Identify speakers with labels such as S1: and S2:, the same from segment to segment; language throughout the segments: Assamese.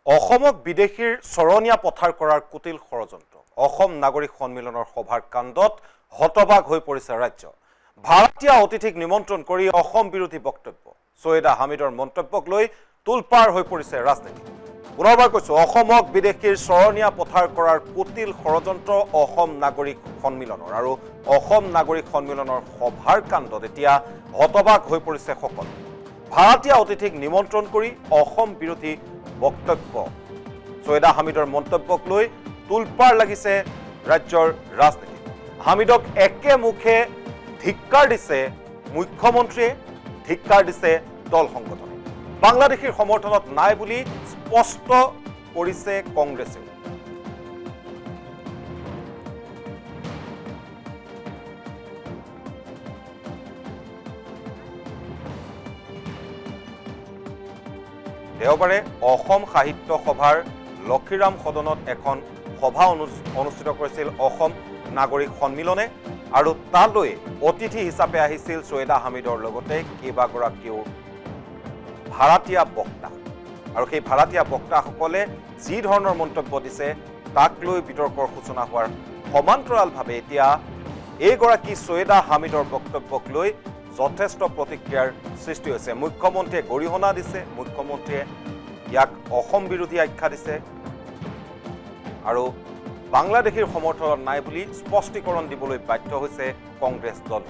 S1: অসমক বিদেশীৰ চৰণীয়া পথাৰ কৰাৰ কুটিল ষড়যন্ত্ৰ অসম নাগৰিক সন্মিলনৰ সভাৰ কাণ্ডত হতবাক হৈ পৰিছে ৰাজ্য ভাৰতীয় অতিথিক নিমন্ত্ৰণ কৰি অসম বিৰোধী বক্তব্য সৈয়দা হামিদৰ মন্তব্যক লৈ তুলপাৰ হৈ পৰিছে ৰাজনীতি পুনৰবাৰ কৈছো অসমক বিদেশীৰ চৰণীয়া পথাৰ কৰাৰ কুটিল ষড়যন্ত্ৰ অসম নাগৰিক সন্মিলনৰ আৰু অসম নাগৰিক সন্মিলনৰ সভাৰ কাণ্ডত এতিয়া হতবাক হৈ পৰিছে সকলো ভাৰতীয় অতিথিক নিমন্ত্ৰণ কৰি অসম বিৰোধী বক্তব্য সৈয়দা হামিদৰ মন্তব্যক লৈ তুলপাৰ লাগিছে ৰাজ্যৰ ৰাজনীতি হামিদক একেমুখে ধিক্কাৰ দিছে মুখ্যমন্ত্ৰীয়ে ধিক্কাৰ দিছে দল সংগঠনে বাংলাদেশীৰ সমৰ্থনত নাই বুলি স্পষ্ট কৰিছে কংগ্ৰেছে দেওবাৰে অসম সাহিত্য সভাৰ লক্ষীৰাম সদনত এখন সভা অনুষ্ঠিত কৰিছিল অসম নাগৰিক সন্মিলনে আৰু তালৈ অতিথি হিচাপে আহিছিল সৈয়দা হামিদৰ লগতে কেইবাগৰাকীও ভাৰতীয় বক্তা আৰু সেই ভাৰতীয় বক্তাসকলে যি ধৰণৰ মন্তব্য দিছে তাক লৈ বিতৰ্কৰ সূচনা হোৱাৰ সমান্তৰালভাৱে এতিয়া এইগৰাকী সৈয়দা হামিদৰ বক্তব্যক লৈ যথেষ্ট প্ৰতিক্ৰিয়াৰ সৃষ্টি হৈছে মুখ্যমন্ত্ৰীয়ে গৰিহণা দিছে মুখ্যমন্ত্ৰীয়ে ইয়াক অসম বিৰোধী আখ্যা দিছে আৰু বাংলাদেশীৰ সমৰ্থন নাই বুলি স্পষ্টীকৰণ দিবলৈ বাধ্য হৈছে কংগ্ৰেছ দল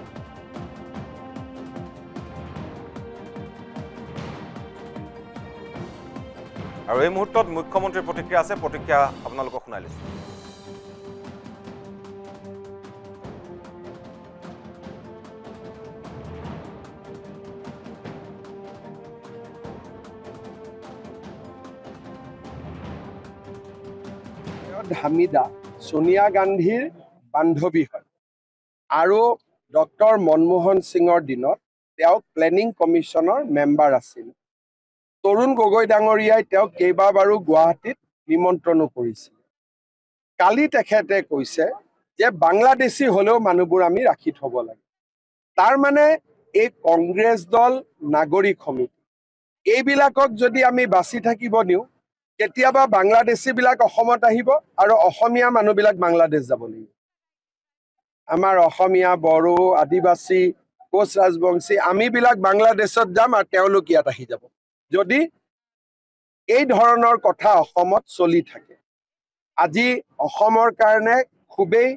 S1: আৰু এই মুহূৰ্তত মুখ্যমন্ত্ৰীৰ প্ৰতিক্ৰিয়া আছে প্ৰতিক্ৰিয়া আপোনালোকক শুনাই লৈছো
S2: হামিদা সোনিয়া গান্ধীৰ বান্ধৱী হয় আৰু ডক্টৰ মনমোহন সিঙৰ দিনত তেওঁ প্লেনিং কমিশ্যনৰ মেম্বাৰ আছিল তৰুণ গগৈ ডাঙৰীয়াই তেওঁ কেইবাবাৰো গুৱাহাটীত নিমন্ত্ৰণো কৰিছিল কালি তেখেতে কৈছে যে বাংলাদেশী হলেও মানুহবোৰ আমি ৰাখি থব লাগে তাৰ মানে এই কংগ্ৰেছ দল নাগৰিক সমিতি এইবিলাকক যদি আমি বাছি থাকিব নিওঁ কেতিয়াবা বাংলাদেশী বিলাক অসমত আহিব আৰু অসমীয়া মানুহবিলাক বাংলাদেশ যাব লাগিব আমাৰ অসমীয়া বড়ো আদিবাসী কোচ ৰাজবংশী আমি বিলাক বাংলাদেশত যাম আৰু তেওঁলোক ইয়াত আহি যাব যদি এই ধৰণৰ কথা অসমত চলি থাকে আজি অসমৰ কাৰণে খুবেই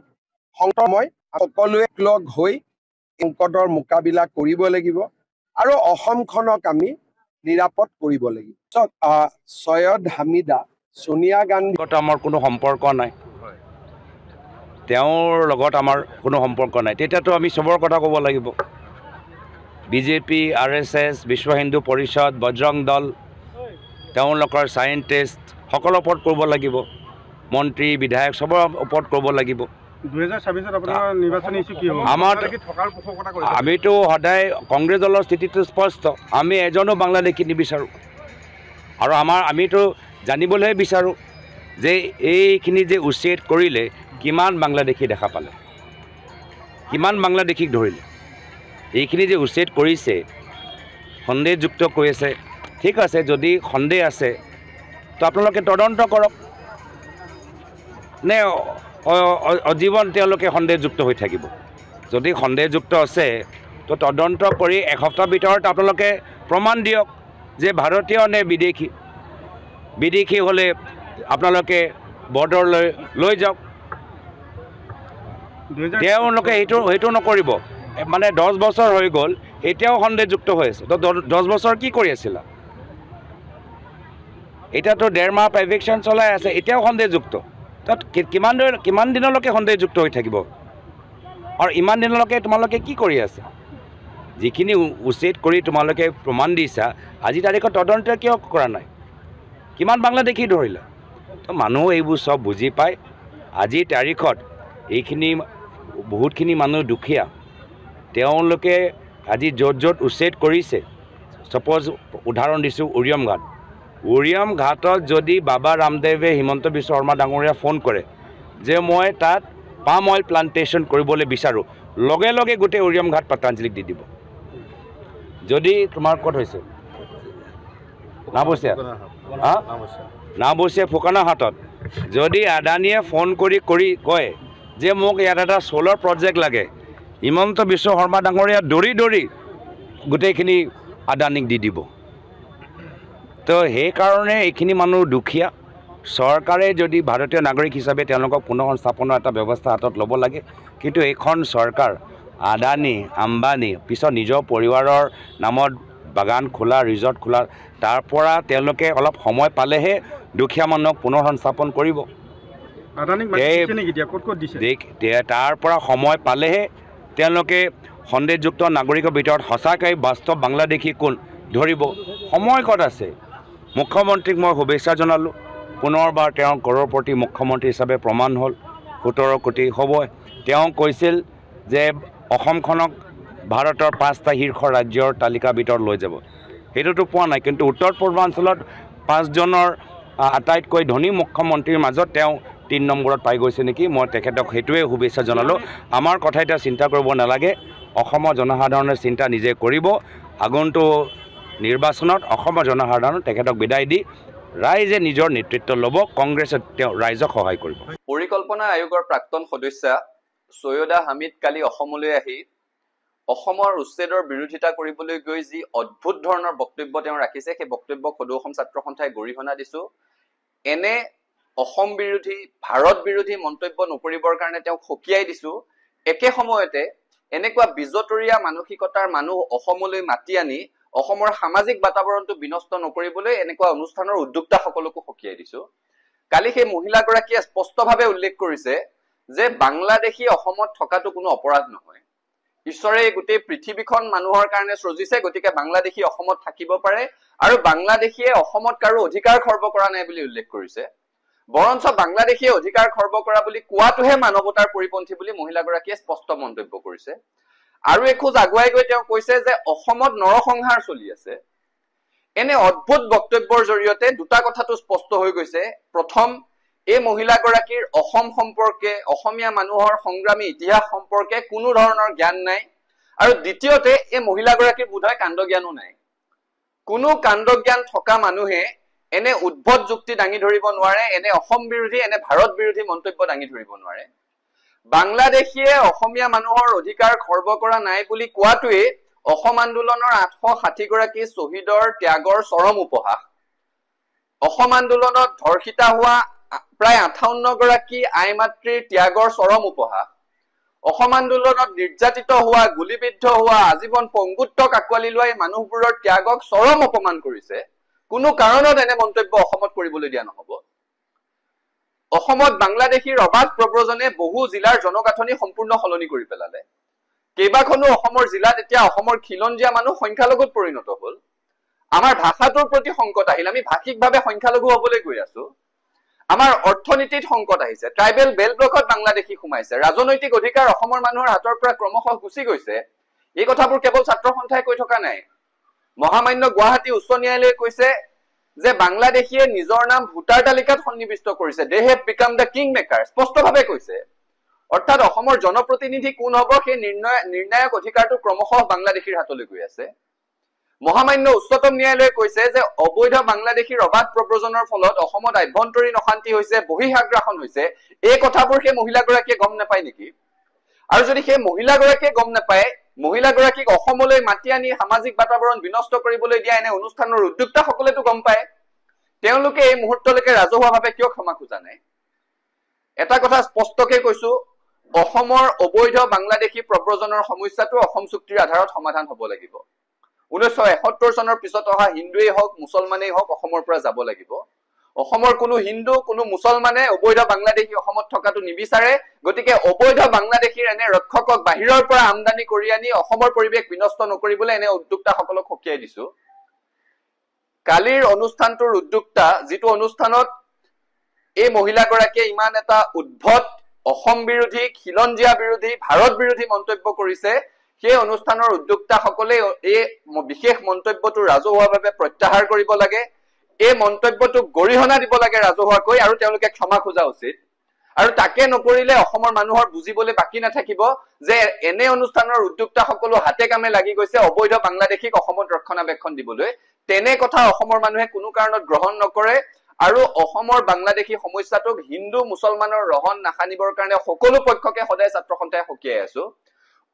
S2: সংকটময় সকলোৱে লগ হৈ সংকটৰ মোকাবিলা কৰিব লাগিব আৰু অসমখনক আমি নিৰাপদ কৰিব লাগিব সৈয়দ হামিদা সোনিয়া গান্ধী
S3: আমাৰ কোনো সম্পৰ্ক নাই তেওঁৰ লগত আমাৰ কোনো সম্পৰ্ক নাই তেতিয়াতো আমি সবৰ কথা ক'ব লাগিব বিজেপি আৰএছএছ বিশ্ব হিন্দু পৰিষদ বজৰং দল তেওঁলোকৰ সাইণ্টিষ্ট সকলৰ ওপৰত কৰিব লাগিব মন্ত্ৰী বিধায়ক সবৰ ওপৰত কৰিব লাগিব
S4: 2026 আপোনাৰ নিৰ্বাচনী ইস্যু কি হ'ব
S3: আমাৰ আমিতো সদায় কংগ্ৰেছ দলৰ স্থিতিটো স্পষ্ট আমি এজনো বাংলাদেশী নিবিচাৰোঁ আৰু আমিতো জানিবলৈ বিচাৰোঁ যে এইখিনি যে উচ্ছেদ কৰিলে কিমান বাংলাদেশী দেখা পালে কিমান বাংলাদেশীক ধৰিলে এইখিনি যে উচ্ছেদ কৰিছে সন্দেহযুক্ত কৈ আছে ঠিক আছে যদি সন্দেহ আছে তো আপোনালোকে তদন্ত কৰক নে অজীৱন তেওঁলোকে সন্দেহযুক্ত হৈ থাকিব যদি সন্দেহযুক্ত আছে তো তদন্ত কৰি এসপ্তাহৰ ভিতৰত আপোনালোকে প্ৰমাণ দিয়ক যে ভাৰতীয় নে বিদেশী হ'লে আপোনালোকে বৰ্ডৰলৈ লৈ যাওক তেওঁলোকে সেইটো নকৰিব মানে 10 বছৰ হৈ গ'ল এতিয়াও সন্দেহযুক্ত হৈ আছে তো 10 বছৰ কি কৰি আছিলা এতিয়াতো 1.5 মাহ এভিকশ্যন চলাই আছে এতিয়াও সন্দেহযুক্ত তাত কিমান দিনলৈকে সন্দেহযুক্ত হৈ থাকিব আৰু ইমান দিনলৈকে তোমালোকে কি কৰি আছা যিখিনি উচ্ছেদ কৰি তোমালোকে প্ৰমাণ দিছা আজি তাৰিখত তদন্ত কিয় কৰা নাই কিমান বাংলাদেশী ধৰিলা তো মানুহ এইবোৰ সব বুজি পায় আজি তাৰিখত এইখিনি বহুতখিনি মানুহ দুখীয়া তেওঁলোকে আজি য'ত উচ্ছেদ কৰিছে সপোজ উদাহৰণ দিছোঁ উৰিয়াম ঘাটত যদি বাবা ৰামদেৱে হিমন্ত বিশ্ব শৰ্মা ডাঙৰীয়া ফোন কৰে যে মই তাত পাম অইল প্লান্টেশ্যন কৰিবলৈ বিচাৰোঁ লগে লগে গোটেই উৰিয়াম ঘাট পতঞ্জলিক দি দিব যদি তোমাৰ ক'ত হৈছে নাবচীয়া নাওবৈচা ফুকনৰ হাতত যদি আদানীয়ে ফোন কৰি কয় যে মোক ইয়াত এটা সোলাৰ প্ৰজেক্ট লাগে হিমন্ত বিশ্ব শৰ্মা ডাঙৰীয়া দৌৰি গোটেইখিনি আদানীক দি দিব তো সেইকাৰণে এইখিনি মানুহ দুখীয়া চৰকাৰে যদি ভাৰতীয় নাগৰিক হিচাপে তেওঁলোকক পুনৰ স্থাপনৰ এটা ব্যৱস্থা হাতত ল'ব লাগে কিন্তু এইখন চৰকাৰ আদানী আম্বানী পিছত নিজৰ পৰিৱাৰৰ নামত বাগান খোলা ৰিজৰ্ট খোলা তাৰ পৰা তেওঁলোকে অলপ সময় পালেহে দুখীয়া মানুহক পুনৰ সংস্থাপন কৰিব তাৰ পৰা সময় পালেহে তেওঁলোকে সন্দেহযুক্ত নাগৰিকৰ ভিতৰত সঁচাকৈ বাস্তৱ বাংলাদেশী কোন ধৰিব সময় ক'ত আছে মুখ্যমন্ত্ৰীক মই শুভেচ্ছা জনালোঁ পুনৰবাৰ তেওঁ কৰৰপতি মুখ্যমন্ত্ৰী হিচাপে প্ৰমাণ হ'ল 17 কোটি হ'ব তেওঁ কৈছিল যে অসমখনক ভাৰতৰ 5টা শীৰ্ষ ৰাজ্যৰ তালিকাৰ ভিতৰত লৈ যাব সেইটোতো পোৱা নাই কিন্তু উত্তৰ পূৰ্বাঞ্চলত 5জনৰ আটাইতকৈ ধনী মুখ্যমন্ত্ৰীৰ মাজত তেওঁ 3 নম্বৰত পাই গৈছে নেকি মই তেখেতক সেইটোৱে শুভেচ্ছা জনালোঁ আমাৰ কথা এতিয়া চিন্তা কৰিব নালাগে অসমৰ জনসাধাৰণে চিন্তা নিজে কৰিব আগন্তুক নিৰ্বাচনত অসমৰ জনসাধাৰণ তেখেতক বিদায় দি ৰাইজে নিজৰ নেতৃত্ব ল'ব কংগ্ৰেছে তেওঁ ৰাইজক সহায় কৰিব
S5: পৰিকল্পনা আয়োগৰ প্ৰাক্তন সদস্যা সৈয়দা হামিদ কালি অসমলৈ আহি অসমৰ উচ্ছেদৰ বিৰোধিতা কৰিবলৈ গৈ যি অদ্ভুত ধৰণৰ বক্তব্য তেওঁ ৰাখিছে সেই বক্তব্যক সদৌ অসম ছাত্ৰ সন্থাই গৰিহণা দিছো এনে অসম বিৰোধী ভাৰত বিৰোধী মন্তব্য নকৰিবৰ কাৰণে তেওঁ খকিয়াই দিছো একে সময়তে এনেকুৱা বিজতৰীয়া মানসিকতাৰ মানুহ অসমলৈ মাতি আনি অসমৰ সামাজিক বাতাবৰণটো বিনষ্ট নকৰিবলৈ এনেকুৱা অনুষ্ঠানৰ উদ্যোক্তাসকলকো খকিয়াই দিছো কালি সেই মহিলাগৰাকীয়ে স্পষ্টভাৱে উল্লেখ কৰিছে যে বাংলাদেশী অসমত থকাটো কোনো অপৰাধ নহয় ঈশ্বৰে গোটেই পৃথিৱীখন মানুহৰ কাৰণে সৃজিছে গতিকে বাংলাদেশী অসমত থাকিব পাৰে আৰু বাংলাদেশীয়ে অসমত কাৰো অধিকাৰ খৰ্ব কৰা নাই বুলি উল্লেখ কৰিছে বৰঞ্চ বাংলাদেশীয়ে অধিকাৰ খৰ্ব কৰা বুলি কোৱাটোহে মানৱতাৰ পৰিপন্থী বুলি মহিলাগৰাকীয়ে স্পষ্ট মন্তব্য কৰিছে আৰু এখোজ আগুৱাই গৈ তেওঁ কৈছে যে অসমত নৰসংহাৰ চলি আছে এনে অদ্ভুত বক্তব্যৰ জৰিয়তে দুটা কথাটো স্পষ্ট হৈ গৈছে প্ৰথম এই মহিলাগৰাকীৰ অসম সম্পৰ্কে অসমীয়া মানুহৰ সংগ্ৰামী ইতিহাস সম্পৰ্কে কোনো ধৰণৰ জ্ঞান নাই আৰু দ্বিতীয়তে এই মহিলাগৰাকীৰ বোধহয় কাণ্ডজ্ঞানো নাই কোনো কাণ্ডজ্ঞান থকা মানুহে এনে উদ্ভট যুক্তি দাঙি ধৰিব নোৱাৰে এনে অসম বিৰোধী এনে ভাৰত বিৰোধী মন্তব্য দাঙি ধৰিব নোৱাৰে বাংলাদেশীয়ে অসমীয়া মানুহৰ অধিকাৰ খৰ্ব কৰা নাই বুলি কোৱাটোৱে অসম আন্দোলনৰ 860 গৰাকী শ্বহীদৰ ত্যাগৰ চৰম উপহাস অসম আন্দোলনত ধৰ্ষিতা হোৱা প্ৰায় 58 গৰাকী আই মাতৃৰ ত্যাগৰ চৰম উপহাস অসম আন্দোলনত নিৰ্যাতিত হোৱা গুলিবিদ্ধ হোৱা আজীৱন পংগুত্বক আঁকোৱালি লোৱা মানুহবোৰৰ ত্যাগক চৰম অপমান কৰিছে কোনো কাৰণত এনে মন্তব্য অসমত কৰিবলৈ দিয়া নহব অসমত বাংলাদেশীৰ অবাধ প্ৰব্ৰজনে বহু জিলাৰ জনগাঁথনি সম্পূৰ্ণ সলনি কৰি পেলালে কেইবাখনো অসমৰ জিলাত এতিয়া অসমৰ খিলঞ্জীয়া মানুহ সংখ্যালঘুত পৰিণত হ'ল আমাৰ ভাষাটোৰ প্ৰতি সংকট আহিল আমি ভাষিকভাৱে সংখ্যালঘু হ'বলৈ গৈ আছো আমাৰ অৰ্থনীতিত সংকট আহিছে ট্ৰাইবেল বেল্ট ব্লকত বাংলাদেশী সোমাইছে ৰাজনৈতিক অধিকাৰ অসমৰ মানুহৰ হাতৰ পৰা ক্ৰমশঃ গুচি গৈছে এই কথাবোৰ কেৱল ছাত্ৰ সন্থাই কৈ থকা নাই মহামান্য গুৱাহাটী উচ্চ ন্যায়ালয়ে কৈছে যে বাংলাদেশীয়ে নিজৰ নাম ভোটাৰ তালিকাত সন্নিবিষ্ট কৰিছে they have became the king maker স্পষ্টভাৱে কৈছে অৰ্থাৎ অসমৰ জনপ্ৰতিনিধি কোন হ'ব সেই নিৰ্ণায়ক অধিকাৰটো ক্ৰমশঃ বাংলাদেশীৰ হাতলৈ গৈ আছে মহামান্য উচ্চতম ন্যায়ালয়ে কৈছে যে অবৈধ বাংলাদেশীৰ অবাধ প্ৰব্ৰজনৰ ফলত অসমত আভ্যন্তৰীণ অশান্তি হৈছে বহিঃআগ্ৰাসন হৈছে এই কথাবোৰ সেই মহিলাগৰাকীয়ে গম নাপায় নেকি আৰু যদি সেই মহিলাগৰাকীয়ে গম নাপায় মহিলাগৰাকীক অসমলৈ মাতি আনি সামাজিক বাতাবৰণ বিনষ্ট কৰিবলৈ দিয়া এনে অনুষ্ঠানৰ উদ্যোক্তাসকলেতো গম পায় তেওঁলোকে এই মুহূৰ্তলৈকে ৰাজহুৱাভাৱে কিয় ক্ষমা খোজা নাই এটা কথা স্পষ্টকৈ কৈছো অসমৰ অবৈধ বাংলাদেশী প্ৰব্ৰজনৰ সমস্যাটো অসম চুক্তিৰ আধাৰত সমাধান হ'ব লাগিব 1971 চনৰ পিছত অহা হিন্দুৱেই হওক মুছলমানেই হওক অসমৰ পৰা যাব লাগিব অসমৰ কোনো হিন্দু কোনো মুছলমানে অবৈধ বাংলাদেশী অসমত থকাটো নিবিচাৰে গতিকে অবৈধ বাংলাদেশীৰ এনে ৰক্ষকক বাহিৰৰ পৰা আমদানি কৰি আনি অসমৰ পৰিৱেশ বিনষ্ট নকৰিবলৈ এনে উদ্যোক্তাসকলক খকিয়াই দিছো কালিৰ অনুষ্ঠানটোৰ উদ্যোক্তা যিটো অনুষ্ঠানত এই মহিলাগৰাকীয়ে ইমান এটা উদ্ভট অসম বিৰোধী খিলঞ্জীয়া বিৰোধী ভাৰত বিৰোধী মন্তব্য কৰিছে সেই অনুষ্ঠানৰ উদ্যোক্তাসকলে এই বিশেষ মন্তব্যটো ৰাজহুৱাভাৱে প্ৰত্যাহাৰ কৰিব লাগে এই মন্তব্যটো গৰিহণা দিব লাগে ৰাজহুৱাকৈ আৰু তেওঁলোকে ক্ষমা খোজা উচিত আৰু তাকে নকৰিলে অসমৰ মানুহৰ বুজিবলৈ বাকি নাথাকিব যে এনে অনুষ্ঠানৰ উদ্যোক্তাসকলো হাতে কামে লাগি গৈছে অবৈধ বাংলাদেশীক অসমত ৰক্ষণাবেক্ষণ দিবলৈ তেনে কথা অসমৰ মানুহে কোনো কাৰণত গ্ৰহণ নকৰে আৰু অসমৰ বাংলাদেশী সমস্যাটোক হিন্দু মুছলমানৰ ৰহন নাখানিবৰ কাৰণে সকলো পক্ষকে সদায় ছাত্ৰ সন্থাই সকীয়াই আছো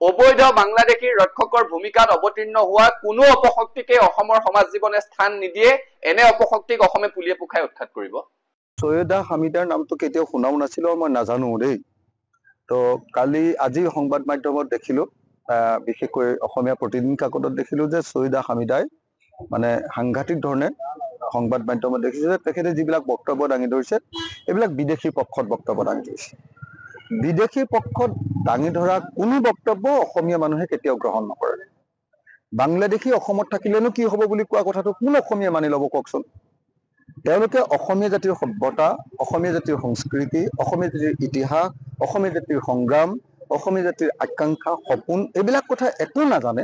S5: অবৈধ বাংলাদেশীৰ ৰক্ষকৰ ভূমিকাত অৱতীৰ্ণ হোৱা কোনো অপশক্তিকে অসমৰ সমাজ জীৱনে স্থান নিদিয়ে এনে অপশক্তিক অসমে পুলিয়ে পুখাই উৎখাত কৰিব
S6: সৈয়দা হামিদাৰ নামটো কেতিয়াও শুনাও নাছিলো মই নাজানো দেই তো আজি সংবাদ মাধ্যমত দেখিলো বিশেষকৈ অসমীয়া প্ৰতিদিন কাকতত দেখিলো যে সৈয়দা হামিদাই মানে সাংঘাতিক ধৰণে সংবাদ মাধ্যমত দেখিছে যে তেখেতে যিবিলাক বক্তব্য দাঙি ধৰিছে এইবিলাক বিদেশী পক্ষত বক্তব্য দাঙি ধৰিছে বিদেশী পক্ষত দাঙি ধৰা কোনো বক্তব্য অসমীয়া মানুহে কেতিয়াও গ্ৰহণ নকৰে বাংলাদেশী অসমত থাকিলেনো কি হ'ব বুলি কোৱা কথাটো কোন অসমীয়া মানি ল'ব কওকচোন তেওঁলোকে অসমীয়া জাতিৰ সভ্যতা অসমীয়া জাতিৰ সংস্কৃতি অসমীয়া জাতিৰ ইতিহাস অসমীয়া জাতিৰ সংগ্ৰাম অসমীয়া জাতিৰ আকাংক্ষা সপোন এইবিলাক কথা একো নাজানে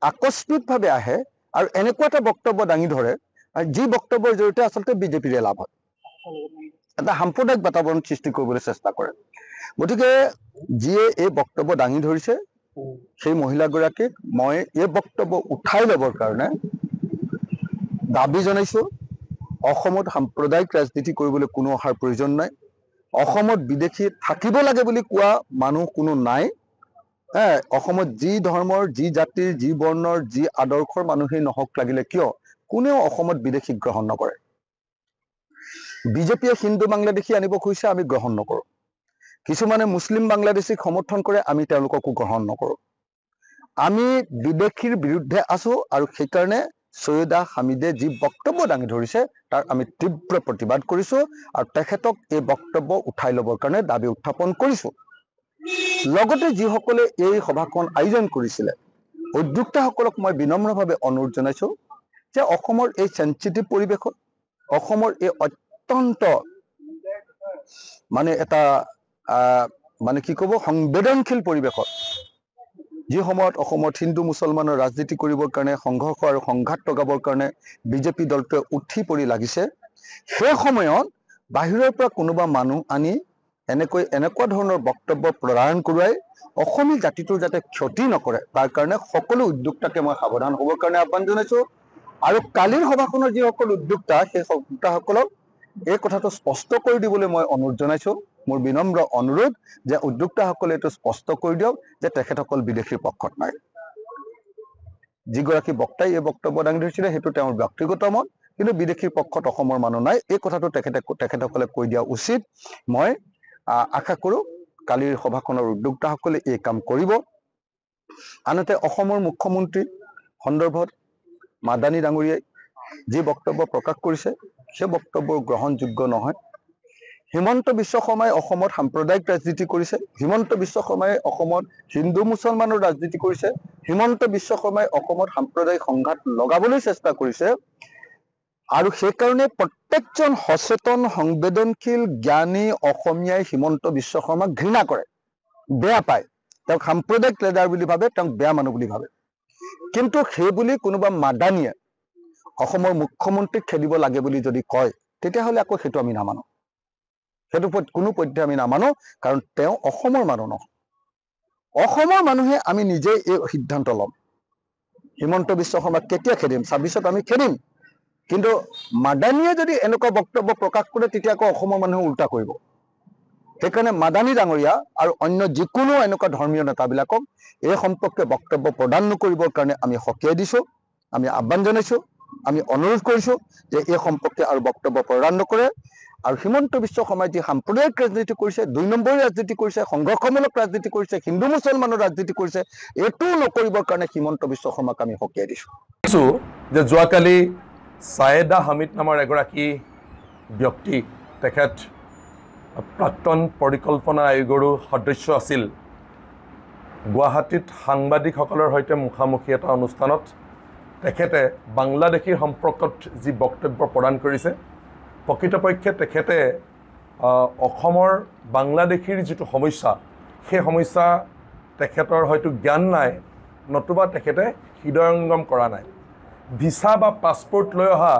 S6: আকস্মিকভাৱে আহে আৰু এনেকুৱা এটা বক্তব্য দাঙি ধৰে আৰু যি বক্তব্যৰ জৰিয়তে আচলতে বিজেপিৰে লাভ হয় এটা সাম্প্ৰদায়িক বাতাবৰণ সৃষ্টি কৰিবলৈ চেষ্টা কৰে গতিকে যিয়ে এই বক্তব্য দাঙি ধৰিছে সেই মহিলাগৰাকীক মই এই বক্তব্য উঠাই ল'বৰ কাৰণে দাবী জনাইছো অসমত সাম্প্ৰদায়িক ৰাজনীতি কৰিবলৈ কোনো অহাৰ প্ৰয়োজন নাই অসমত বিদেশী থাকিব লাগে বুলি কোৱা মানুহ কোনো নাই অসমত যি ধৰ্মৰ যি জাতিৰ যি বৰ্ণৰ যি আদৰ্শৰ মানুহেই নহওক লাগিলে কিয় কোনেও অসমত বিদেশী গ্ৰহণ নকৰে বিজেপিয়ে হিন্দু বাংলাদেশী আনিব খুজিছে আমি গ্ৰহণ নকৰো কিছুমানে মুছলিম বাংলাদেশীক সমৰ্থন কৰে আমি তেওঁলোককো গ্ৰহণ নকৰো আমি বিদেশীৰ বিৰুদ্ধে আছো আৰু সেইকাৰণে সৈয়দা হামিদে যি বক্তব্য দাঙি ধৰিছে তাৰ আমি তীব্ৰ প্ৰতিবাদ কৰিছো আৰু তেখেতক এই বক্তব্য উঠাই ল'বৰ কাৰণে দাবী উত্থাপন কৰিছো লগতে যিসকলে এই সভাখন আয়োজন কৰিছিলে উদ্যোক্তাসকলক মই বিনম্ৰভাৱে অনুৰোধ জনাইছো যে অসমৰ এই সেনচিটিভ পৰিৱেশত অসমৰ এই অত্যন্ত মানে এটা মানে কি ক'ব সংবেদনশীল পৰিৱেশত যি সময়ত অসমত হিন্দু মুছলমানৰ ৰাজনীতি কৰিবৰ কাৰণে সংঘৰ্ষ আৰু সংঘাত লগাবৰ কাৰণে বিজেপি দলটোৱে উঠি পৰি লাগিছে সেই সময়ত বাহিৰৰ পৰা কোনোবা মানুহ আনি এনেকুৱা ধৰণৰ বক্তব্য প্ৰদান কৰোৱাই অসমীয়া জাতিটোৰ যাতে ক্ষতি নকৰে তাৰ কাৰণে সকলো উদ্যোক্তাকে মই সাৱধান হ'বৰ কাৰণে আহ্বান জনাইছো আৰু কালিৰ সভাখনৰ যিসকল উদ্যোক্তা সেই উদ্যোক্তাসকলক এই কথাটো স্পষ্ট কৰি দিবলৈ মই অনুৰোধ জনাইছো মোৰ বিনম্ৰ অনুৰোধ যে উদ্যোক্তাসকলে এইটো স্পষ্ট কৰি দিয়ক যে তেখেতসকল বিদেশীৰ পক্ষত নাই যিগৰাকী বক্তাই এই বক্তব্য দাঙি ধৰিছিলে সেইটো তেওঁৰ ব্যক্তিগত মত কিন্তু বিদেশীৰ পক্ষত অসমৰ মানুহ নাই এই কথাটো তেখেতসকলে কৈ দিয়া উচিত মই আশা কৰো কালিৰ সভাখনৰ উদ্যোক্তাসকলে এই কাম কৰিব আনহাতে অসমৰ মুখ্যমন্ত্ৰী সন্দৰ্ভত মাদানী ডাঙৰীয়াই যি বক্তব্য প্ৰকাশ কৰিছে সেই বক্তব্য গ্ৰহণযোগ্য নহয় হিমন্ত বিশ্ব শৰ্মাই অসমত সাম্প্ৰদায়িক ৰাজনীতি কৰিছে হিমন্ত বিশ্ব শৰ্মাই অসমত হিন্দু মুছলমানৰ ৰাজনীতি কৰিছে হিমন্ত বিশ্ব শৰ্মাই অসমত সাম্প্ৰদায়িক সংঘাত লগাবলৈ চেষ্টা কৰিছে আৰু সেইকাৰণে প্ৰত্যেকজন সচেতন সংবেদনশীল জ্ঞানী অসমীয়াই হিমন্ত বিশ্ব শৰ্মাক ঘৃণা কৰে বেয়া পায় তেওঁক সাম্প্ৰদায়িক লেডাৰ বুলি ভাবে তেওঁক বেয়া মানুহ বুলি ভাবে কিন্তু সেই বুলি কোনোবা মাদানীয়ে অসমৰ মুখ্যমন্ত্ৰীক খেদিব লাগে বুলি যদি কয় তেতিয়াহ'লে আকৌ সেইটো আমি নামানো সেইটো কোনো পধ্যে আমি নামানো কাৰণ তেওঁ অসমৰ মানুহ নহয় অসমৰ মানুহে আমি নিজে এই সিদ্ধান্ত ল'ম হিমন্ত বিশ্ব শৰ্মাক কেতিয়া খেদিম ২৬ত আমি খেদিম কিন্তু মাদানীয়ে যদি এনেকুৱা বক্তব্য প্ৰকাশ কৰে তেতিয়া আকৌ অসমৰ মানুহে উল্টা কৰিব সেইকাৰণে মাদানী ডাঙৰীয়া আৰু অন্য যিকোনো এনেকুৱা ধৰ্মীয় নেতাবিলাকক এই সম্পৰ্কে বক্তব্য প্ৰদান নকৰিবৰ কাৰণে আমি সকীয়াই দিছো আমি আহ্বান জনাইছো আমি অনুৰোধ কৰিছো যে এই সম্পৰ্কে আৰু বক্তব্য প্ৰদান নকৰে আৰু হিমন্ত বিশ্ব শৰ্মাই যি সাম্প্ৰদায়িক ৰাজনীতি কৰিছে ২ নম্বৰী ৰাজনীতি কৰিছে সংঘৰ্ষমূলক ৰাজনীতি কৰিছে হিন্দু মুছলমানৰ ৰাজনীতি কৰিছে এইটো নকৰিবৰ কাৰণে হিমন্ত বিশ্ব শৰ্মাক আমি সকীয়াই দিছো
S7: যে যোৱাকালি ছায়েদা হামিদ নামৰ এগৰাকী ব্যক্তি তেখেত প্ৰাক্তন পৰিকল্পনা আয়োগৰো সদস্য আছিল গুৱাহাটীত সাংবাদিকসকলৰ সৈতে মুখামুখি এটা অনুষ্ঠানত তেখেতে বাংলাদেশীৰ সম্পৰ্কত যি বক্তব্য প্ৰদান কৰিছে প্ৰকৃতপক্ষে তেখেতে অসমৰ বাংলাদেশীৰ যিটো সমস্যা সেই সমস্যা তেখেতৰ হয়তো জ্ঞান নাই নতুবা তেখেতে হৃদয়ংগম কৰা নাই ভিছা বা পাছপোৰ্ট লৈ অহা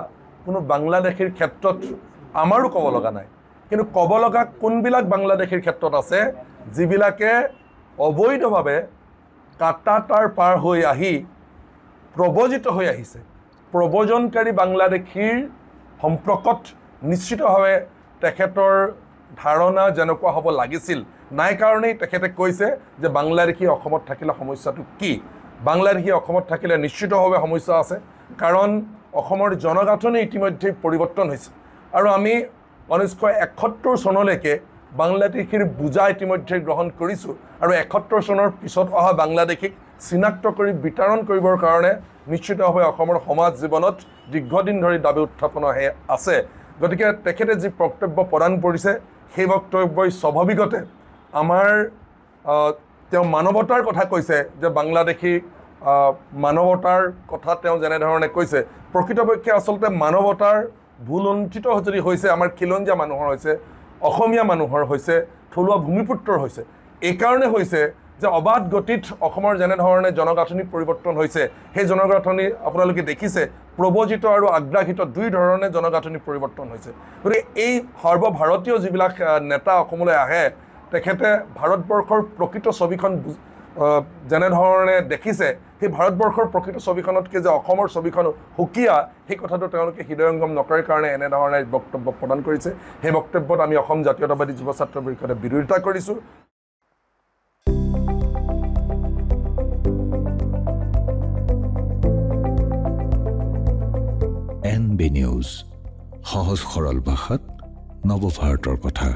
S7: কোনো বাংলাদেশীৰ ক্ষেত্ৰত আমাৰো ক'ব লগা নাই কিন্তু ক'ব লগা কোনবিলাক বাংলাদেশীৰ ক্ষেত্ৰত আছে যিবিলাকে অবৈধভাৱে কাটাতাৰ পাৰ হৈ আহি প্ৰব্ৰজিত হৈ আহিছে প্ৰব্ৰজনকাৰী বাংলাদেশীৰ সম্পৰ্কত নিশ্চিতভাৱে তেখেতৰ ধাৰণা যেনেকুৱা হ'ব লাগিছিল নাই কাৰণেই তেখেতে কৈছে যে বাংলাদেশী অসমত থাকিলে সমস্যাটো কি বাংলাদেশী অসমত থাকিলে নিশ্চিতভাৱে সমস্যা আছে কাৰণ অসমৰ জনগাঁথনি ইতিমধ্যে পৰিৱৰ্তন হৈছে আৰু আমি 1971 চনলৈকে বাংলাদেশীৰ বুজা ইতিমধ্যে গ্ৰহণ কৰিছোঁ আৰু 71 চনৰ পিছত অহা বাংলাদেশীক চিনাক্ত কৰি বিতৰণ কৰিবৰ কাৰণে নিশ্চিতভাৱে অসমৰ সমাজ জীৱনত দীৰ্ঘদিন ধৰি দাবী উত্থাপন আছে গতিকে তেখেতে যি বক্তব্য প্ৰদান কৰিছে সেই বক্তব্যই স্বাভাৱিকতে আমাৰ তেওঁ মানৱতাৰ কথা কৈছে যে বাংলাদেশী মানৱতাৰ কথা তেওঁ যেনেধৰণে কৈছে প্ৰকৃতপক্ষে আচলতে মানৱতাৰ ভুলুণ্ঠিত যদি হৈছে আমাৰ খিলঞ্জীয়া মানুহৰ হৈছে অসমীয়া মানুহৰ হৈছে থলুৱা ভূমিপুত্ৰৰ হৈছে এইকাৰণে হৈছে যে অবাধ গতিত অসমৰ যেনেধৰণে জনগাঁথনি পৰিৱৰ্তন হৈছে সেই জনগাঁথনি আপোনালোকে দেখিছে প্ৰবজিত আৰু আগ্ৰাহিত দুই ধৰণে জনগাঁথনি পৰিৱৰ্তন হৈছে গতিকে এই সৰ্বভাৰতীয় যিবিলাক নেতা অসমলৈ আহে তেখেতে ভাৰতবৰ্ষৰ প্ৰকৃত ছবিখন যেনেধৰণে দেখিছে সেই ভাৰতবৰ্ষৰ প্ৰকৃত ছবিখনতকৈ যে অসমৰ ছবিখন সুকীয়া সেই কথাটো তেওঁলোকে হৃদয়ংগম নকৰাৰ কাৰণে এনেধৰণে বক্তব্য প্ৰদান কৰিছে সেই বক্তব্যত আমি অসম জাতীয়তাবাদী যুৱ ছাত্ৰ পৰিষদে বিৰোধিতা কৰিছোঁ
S8: NB নিউজ সহজ সৰল ভাষাত নৱভাৰতৰ কথা